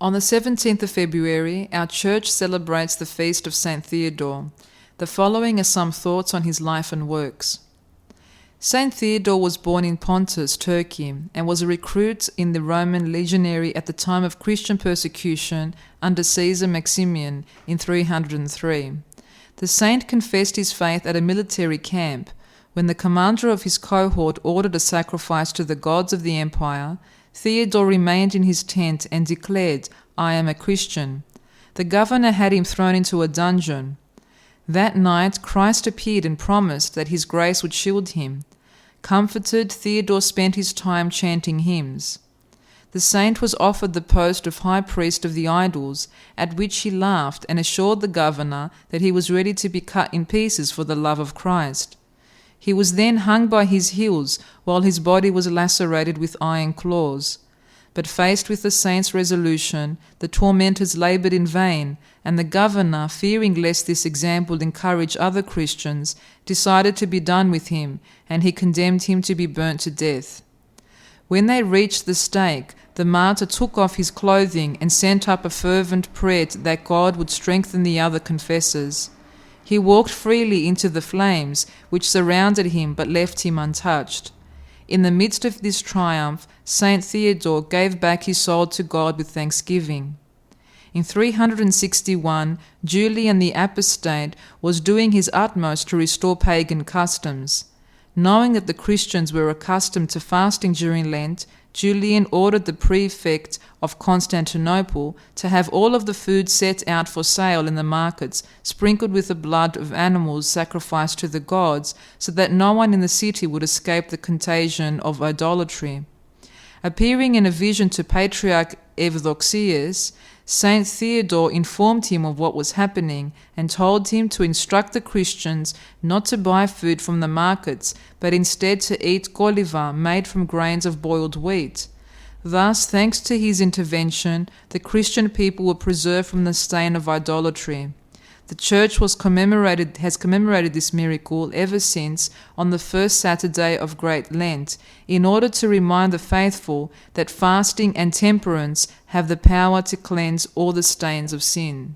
On the 17th of February, our church celebrates the feast of Saint Theodore. The following are some thoughts on his life and works. Saint Theodore was born in Pontus, Turkey, and was a recruit in the Roman legionary at the time of Christian persecution under Caesar Maximian in 303. The saint confessed his faith at a military camp. When the commander of his cohort ordered a sacrifice to the gods of the empire, Theodore remained in his tent and declared, "I am a Christian." The governor had him thrown into a dungeon. That night Christ appeared and promised that his grace would shield him. Comforted, Theodore spent his time chanting hymns. The saint was offered the post of high priest of the idols, at which he laughed and assured the governor that he was ready to be cut in pieces for the love of Christ. He was then hung by his heels, while his body was lacerated with iron claws. But faced with the saint's resolution, the tormentors laboured in vain, and the governor, fearing lest this example encourage other Christians, decided to be done with him, and he condemned him to be burnt to death. When they reached the stake, the martyr took off his clothing and sent up a fervent prayer that God would strengthen the other confessors. He walked freely into the flames, which surrounded him but left him untouched. In the midst of this triumph, Saint Theodore gave back his soul to God with thanksgiving. In 361, Julian the Apostate was doing his utmost to restore pagan customs. Knowing that the Christians were accustomed to fasting during Lent, Julian ordered the prefect of Constantinople to have all of the food set out for sale in the markets sprinkled with the blood of animals sacrificed to the gods, so that no one in the city would escape the contagion of idolatry. Appearing in a vision to Patriarch Eudoxius, Saint Theodore informed him of what was happening and told him to instruct the Christians not to buy food from the markets, but instead to eat goliva made from grains of boiled wheat. Thus, thanks to his intervention, the Christian people were preserved from the stain of idolatry. The Church has commemorated this miracle ever since on the first Saturday of Great Lent, in order to remind the faithful that fasting and temperance have the power to cleanse all the stains of sin.